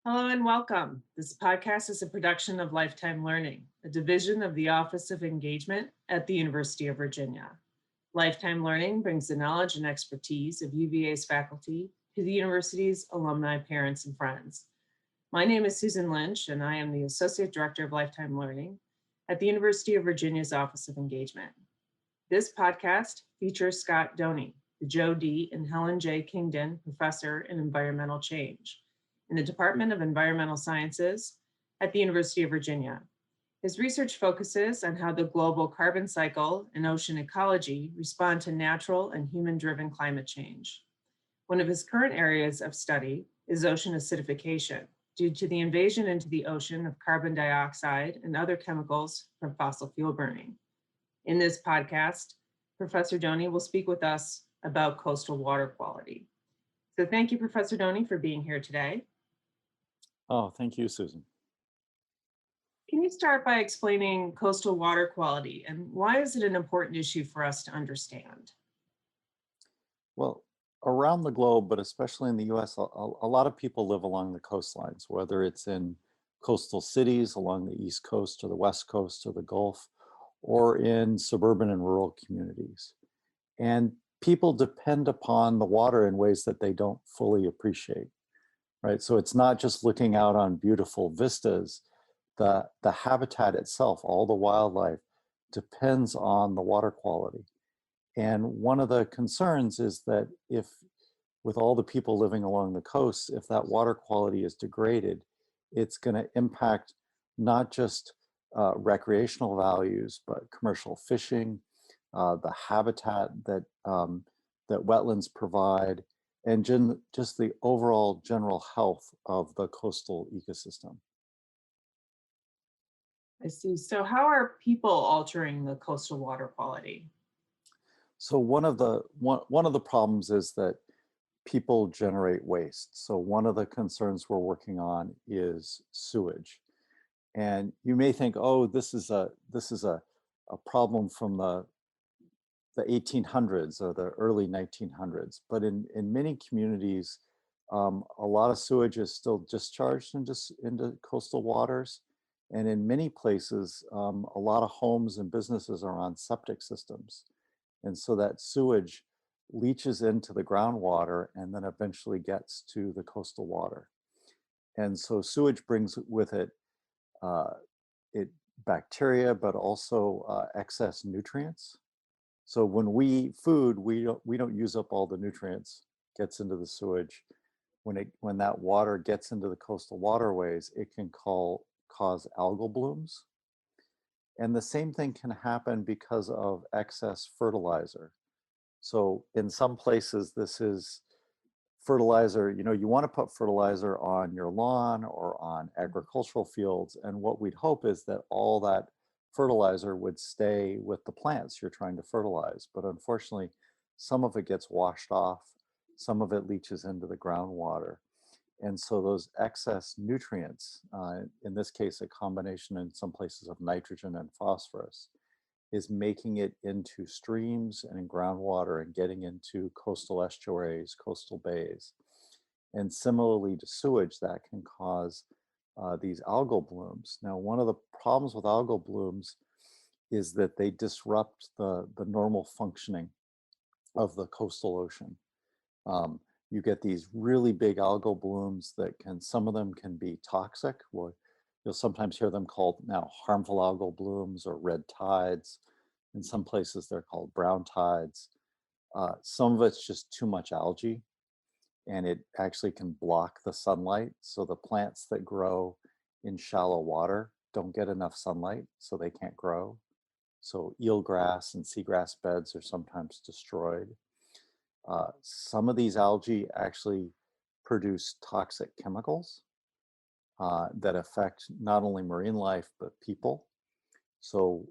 Hello and welcome. This podcast is a production of Lifetime Learning, a division of the Office of Engagement at the University of Virginia. Lifetime Learning brings the knowledge and expertise of UVA's faculty to the university's alumni, parents, and friends. My name is Susan Lynch, and I am the Associate Director of Lifetime Learning at the University of Virginia's Office of Engagement. This podcast features Scott Doney, the Joe D. and Helen J. Kingdon Professor in Environmental Change in the Department of Environmental Sciences at the University of Virginia. His research focuses on how the global carbon cycle and ocean ecology respond to natural and human-driven climate change. One of his current areas of study is ocean acidification due to the invasion into the ocean of carbon dioxide and other chemicals from fossil fuel burning. In this podcast, Professor Doney will speak with us about coastal water quality. So thank you, Professor Doney, for being here today. Oh, thank you, Susan. Can you start by explaining coastal water quality and why is it an important issue for us to understand? Well, around the globe, but especially in the US, a lot of people live along the coastlines, whether it's in coastal cities along the East Coast or the West Coast or the Gulf, or in suburban and rural communities. And people depend upon the water in ways that they don't fully appreciate, right? So it's not just looking out on beautiful vistas. The habitat itself, all the wildlife, depends on the water quality. And one of the concerns is that if, with all the people living along the coast, if that water quality is degraded, it's going to impact not just recreational values, but commercial fishing, the habitat that wetlands provide, and just the overall general health of the coastal ecosystem. I see. So how are people altering the coastal water quality? So one of the problems is that people generate waste. So one of the concerns we're working on is sewage. And you may think, oh, this is a problem from the 1800s or the early 1900s. But in many communities, a lot of sewage is still discharged into coastal waters. And in many places, a lot of homes and businesses are on septic systems. And so that sewage leaches into the groundwater and then eventually gets to the coastal water. And so sewage brings with it, uh, it bacteria, but also excess nutrients. So when we eat food, we don't use up all the nutrients, gets into the sewage. When that water gets into the coastal waterways, it can cause algal blooms. And the same thing can happen because of excess fertilizer. So in some places, this is fertilizer, you want to put fertilizer on your lawn or on agricultural fields. And what we'd hope is that all that fertilizer would stay with the plants you're trying to fertilize. But unfortunately, some of it gets washed off, some of it leaches into the groundwater. And so those excess nutrients, in this case, a combination in some places of nitrogen and phosphorus, is making it into streams and in groundwater and getting into coastal estuaries, coastal bays. And similarly to sewage, that can cause these algal blooms. Now, one of the problems with algal blooms is that they disrupt the normal functioning of the coastal ocean. You get these really big algal blooms that some of them can be toxic. Well, you'll sometimes hear them called now harmful algal blooms or red tides. In some places, they're called brown tides. Some of it's just too much algae, and it actually can block the sunlight. So the plants that grow in shallow water don't get enough sunlight, so they can't grow. So eelgrass and seagrass beds are sometimes destroyed. Some of these algae actually produce toxic chemicals that affect not only marine life, but people. So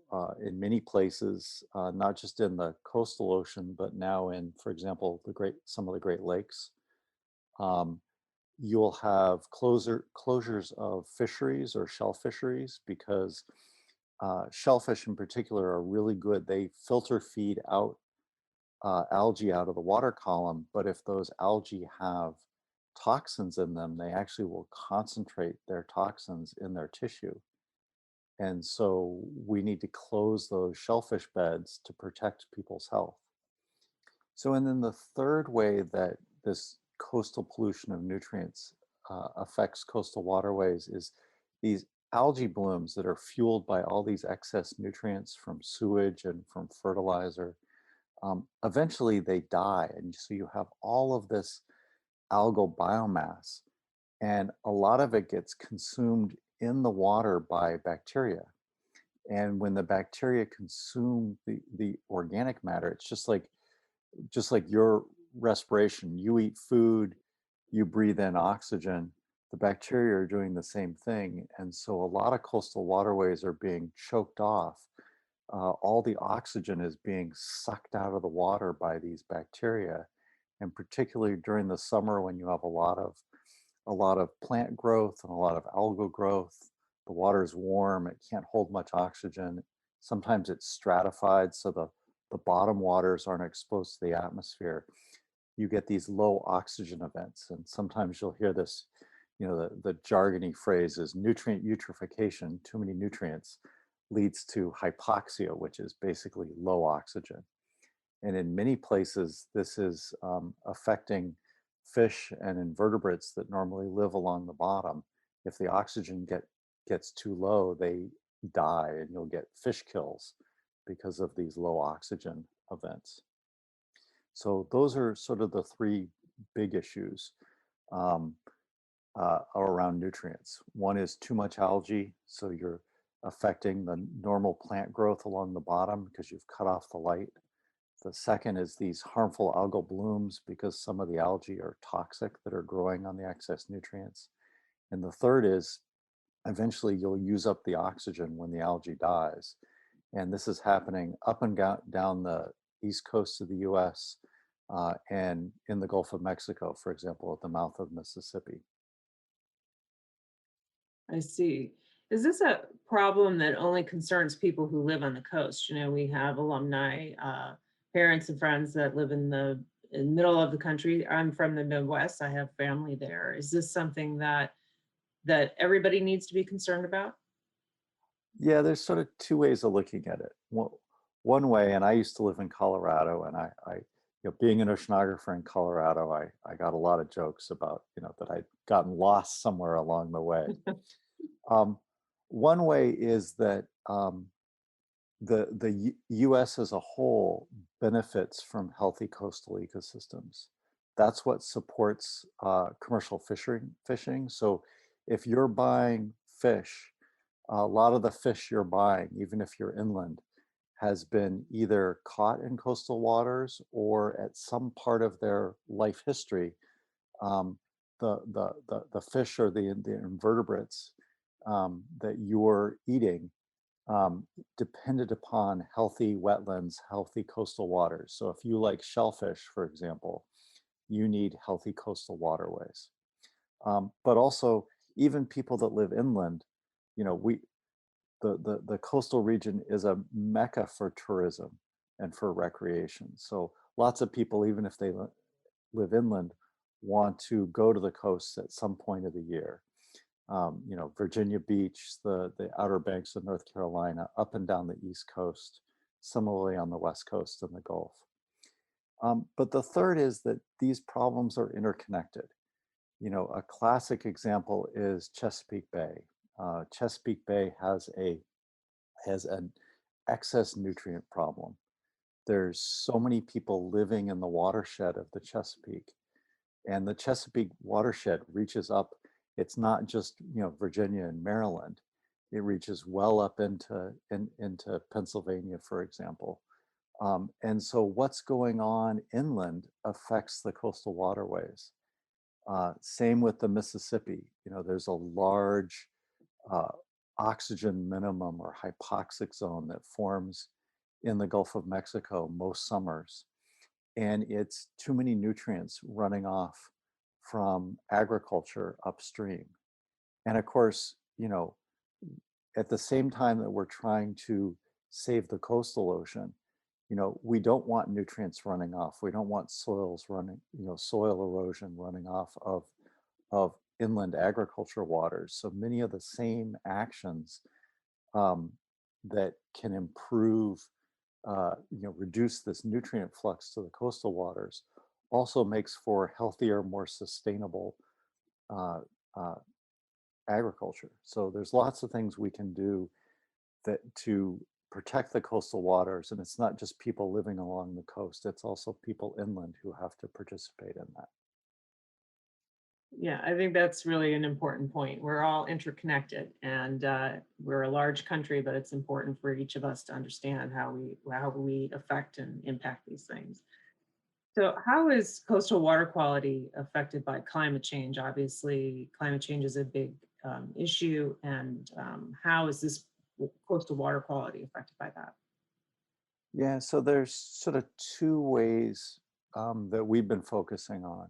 in many places, not just in the coastal ocean, but now in, for example, some of the Great Lakes, um, you'll have closures of fisheries or shell fisheries because shellfish in particular are really good. They filter feed out algae out of the water column, but if those algae have toxins in them, they actually will concentrate their toxins in their tissue. And so we need to close those shellfish beds to protect people's health. So, and then the third way that this coastal pollution of nutrients affects coastal waterways is these algae blooms that are fueled by all these excess nutrients from sewage and from fertilizer. Eventually, they die. And so you have all of this algal biomass, and a lot of it gets consumed in the water by bacteria. And when the bacteria consume the organic matter, it's just like your respiration. You eat food, you breathe in oxygen. The bacteria are doing the same thing. And so a lot of coastal waterways are being choked off. All the oxygen is being sucked out of the water by these bacteria. And particularly during the summer when you have a lot of plant growth and a lot of algal growth, the water is warm, it can't hold much oxygen. Sometimes it's stratified, so the bottom waters aren't exposed to the atmosphere. You get these low oxygen events. And sometimes you'll hear this, the jargony phrase is nutrient eutrophication. Too many nutrients leads to hypoxia, which is basically low oxygen. And in many places, this is affecting fish and invertebrates that normally live along the bottom. If the oxygen gets too low, they die, and you'll get fish kills because of these low oxygen events. So those are sort of the three big issues um, around nutrients. One is too much algae, so you're affecting the normal plant growth along the bottom because you've cut off the light. The second is these harmful algal blooms because some of the algae are toxic that are growing on the excess nutrients. And the third is eventually you'll use up the oxygen when the algae dies. And this is happening up and down the east coast of the US and in the Gulf of Mexico, for example, at the mouth of Mississippi. I see. Is this a problem that only concerns people who live on the coast? We have alumni, parents and friends that live in middle of the country. I'm from the Midwest. I have family there. Is this something that everybody needs to be concerned about? Yeah, there's sort of two ways of looking at it. One way, and I used to live in Colorado, and being an oceanographer in Colorado, I got a lot of jokes about, that I'd gotten lost somewhere along the way. Um, One way is that the U.S. as a whole benefits from healthy coastal ecosystems. That's what supports commercial fishing. So if you're buying fish, a lot of the fish you're buying, even if you're inland, has been either caught in coastal waters or at some part of their life history. Um, the fish or the invertebrates that you're eating depended upon healthy wetlands, healthy coastal waters. So if you like shellfish, for example, you need healthy coastal waterways. But also, even people that live inland, we the coastal region is a mecca for tourism and for recreation. So lots of people, even if they live inland, want to go to the coast at some point of the year. Virginia Beach, the Outer Banks of North Carolina, up and down the East Coast, similarly on the West Coast and the Gulf. But the third is that these problems are interconnected. A classic example is Chesapeake Bay. Chesapeake Bay has an excess nutrient problem. There's so many people living in the watershed of the Chesapeake, and the Chesapeake watershed reaches up. It's not just Virginia and Maryland. It reaches well up into Pennsylvania, for example. And so what's going on inland affects the coastal waterways. Same with the Mississippi. There's a large uh, oxygen minimum or hypoxic zone that forms in the Gulf of Mexico most summers. And it's too many nutrients running off from agriculture upstream. And of course, at the same time that we're trying to save the coastal ocean, we don't want nutrients running off. We don't want soil erosion running off of of inland agriculture waters. So many of the same actions um, that can improve, reduce this nutrient flux to the coastal waters also makes for healthier, more sustainable uh, uh, agriculture. So there's lots of things we can do that to protect the coastal waters, and it's not just people living along the coast, it's also people inland who have to participate in that. Yeah, I think that's really an important point. We're all interconnected, and we're a large country, but it's important for each of us to understand how we affect and impact these things. So, how is coastal water quality affected by climate change? Obviously, climate change is a big issue, and how is this coastal water quality affected by that? Yeah, so there's sort of two ways that we've been focusing on.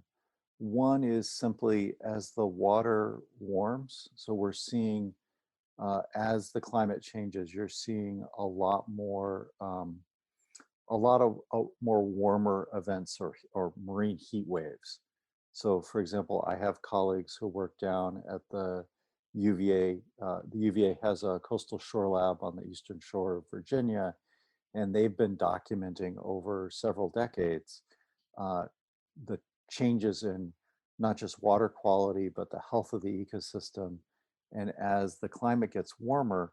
One is simply as the water warms. So we're seeing, as the climate changes, you're seeing a lot of more warmer events or marine heat waves. So, for example, I have colleagues who work down at the UVA. The UVA has a coastal shore lab on the eastern shore of Virginia, and they've been documenting over several decades uh, the changes in not just water quality, but the health of the ecosystem. And as the climate gets warmer,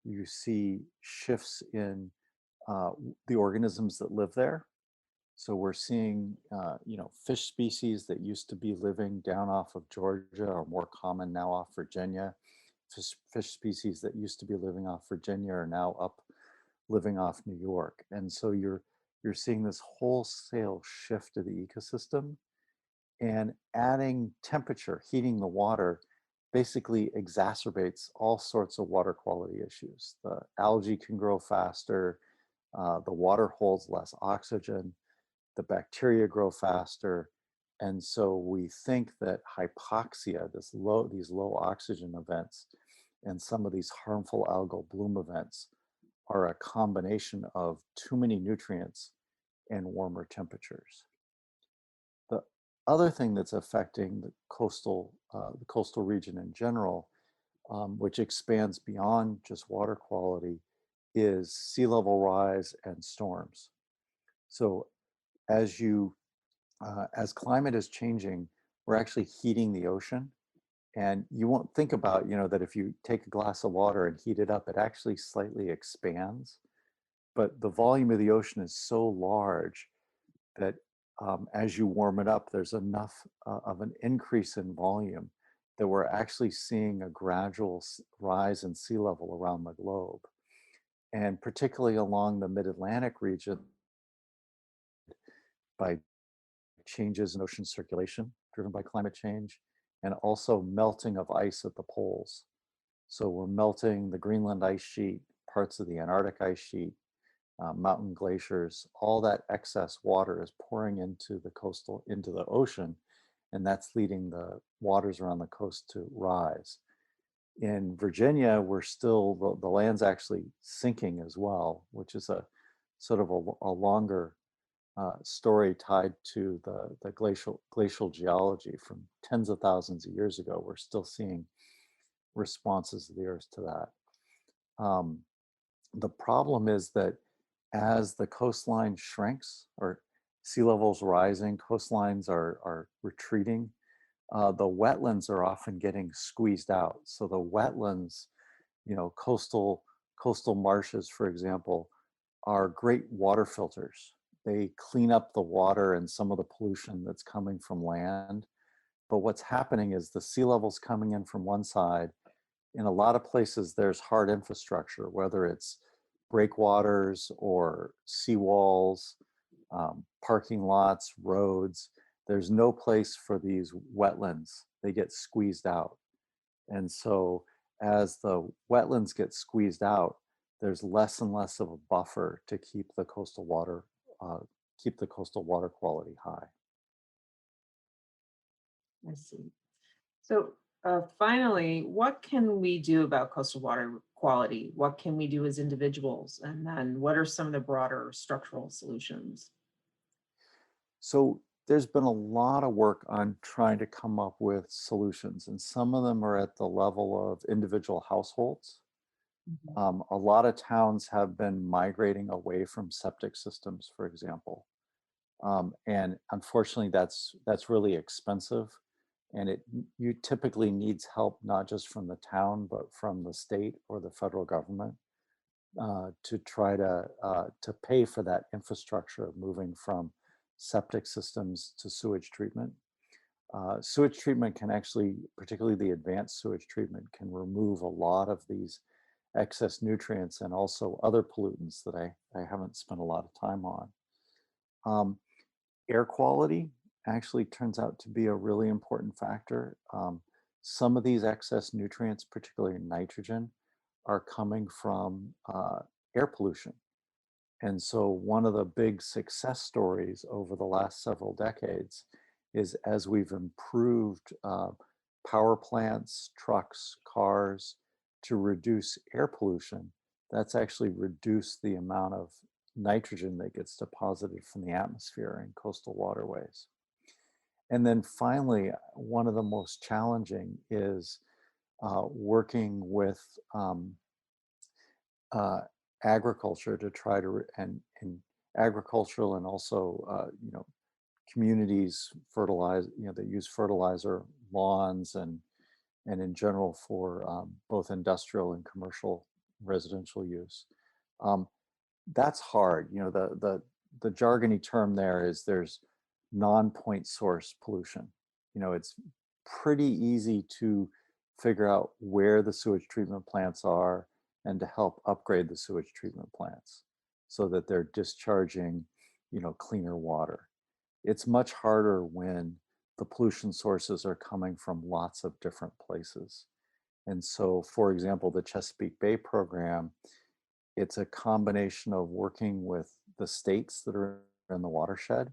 you see shifts in the organisms that live there. So we're seeing, fish species that used to be living down off of Georgia are more common now off Virginia. Fish species that used to be living off Virginia are now up living off New York. And so you're seeing this wholesale shift to the ecosystem, and adding temperature, heating the water, basically exacerbates all sorts of water quality issues. The algae can grow faster, the water holds less oxygen, the bacteria grow faster. And so we think that hypoxia, these low oxygen events, and some of these harmful algal bloom events are a combination of too many nutrients and warmer temperatures. The other thing that's affecting the coastal region in general, which expands beyond just water quality, is sea level rise and storms. So as as climate is changing, we're actually heating the ocean. And you won't think about, that if you take a glass of water and heat it up, it actually slightly expands. But the volume of the ocean is so large that as you warm it up, there's enough of an increase in volume that we're actually seeing a gradual rise in sea level around the globe. And particularly along the mid-Atlantic region, by changes in ocean circulation driven by climate change, and also melting of ice at the poles. So we're melting the Greenland ice sheet, parts of the Antarctic ice sheet, mountain glaciers. All that excess water is pouring into the ocean, and that's leading the waters around the coast to rise. In Virginia, the land's actually sinking as well, which is a sort of a longer story tied to the glacial geology from tens of thousands of years ago. We're still seeing responses of the earth to that. The problem is that as the coastline shrinks or sea levels rising, coastlines are retreating, the wetlands are often getting squeezed out. So the wetlands, coastal marshes, for example, are great water filters. They clean up the water and some of the pollution that's coming from land. But what's happening is the sea level's coming in from one side. In a lot of places, there's hard infrastructure, whether it's breakwaters or seawalls, parking lots, roads. There's no place for these wetlands. They get squeezed out. And so as the wetlands get squeezed out, there's less and less of a buffer to uh, keep the coastal water quality high. I see. So, finally, what can we do about coastal water quality? What can we do as individuals? And then what are some of the broader structural solutions? So there's been a lot of work on trying to come up with solutions, and some of them are at the level of individual households. Mhm. A lot of towns have been migrating away from septic systems, for example. And unfortunately, that's really expensive, and you typically needs help not just from the town, but from the state or the federal government to try to pay for that infrastructure of moving from septic systems to sewage treatment. Sewage treatment can actually, particularly the advanced sewage treatment, can remove a lot of these excess nutrients and also other pollutants that I haven't spent a lot of time on. Um, Air quality actually turns out to be a really important factor. Some of these excess nutrients, particularly nitrogen, are coming from air pollution. And so, one of the big success stories over the last several decades is as we've improved power plants, trucks, cars to reduce air pollution, that's actually reduced the amount of nitrogen that gets deposited from the atmosphere in coastal waterways. And then finally, one of the most challenging is working with uh, agriculture to try to and agricultural and also communities fertilize that use fertilizer lawns and in general for both industrial and commercial residential use. Um, that's hard. The jargony term there is there's non-point source pollution. It's pretty easy to figure out where the sewage treatment plants are and to help upgrade the sewage treatment plants so that they're discharging, cleaner water. It's much harder when the pollution sources are coming from lots of different places. And so, for example, the Chesapeake Bay program, it's a combination of working with the states that are in the watershed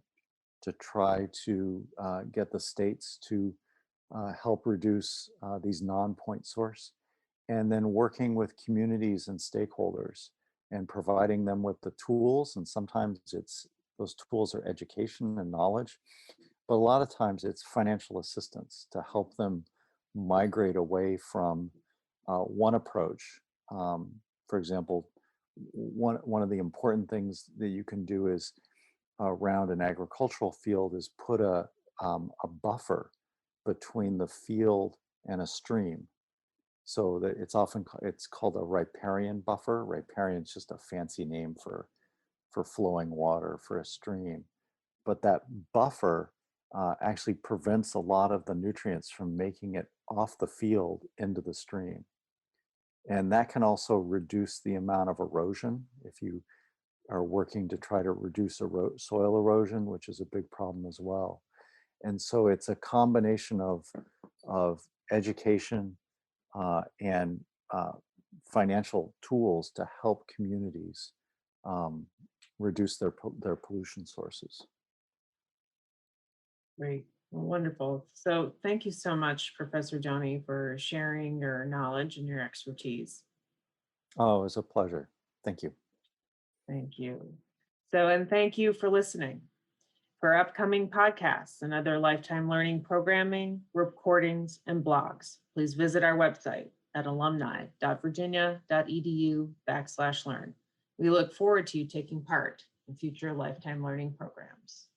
to try to get the states to help reduce these non-point source, and then working with communities and stakeholders and providing them with the tools. And sometimes it's those tools are education and knowledge, but a lot of times it's financial assistance to help them migrate away from one approach. For example, one of the important things that you can do is around an agricultural field is put a buffer between the field and a stream, so that it's called a riparian buffer. Riparian is just a fancy name for flowing water for a stream, but that buffer actually prevents a lot of the nutrients from making it off the field into the stream. And that can also reduce the amount of erosion if you are working to try to reduce soil erosion, which is a big problem as well. And so it's a combination of education and financial tools to help communities um, reduce their pollution sources. Great. Well, wonderful. So thank you so much, Professor Doney, for sharing your knowledge and your expertise. Oh, it was a pleasure. Thank you. Thank you. And thank you for listening. For upcoming podcasts and other lifetime learning programming, recordings, and blogs, please visit our website at alumni.virginia.edu/learn. We look forward to you taking part in future lifetime learning programs.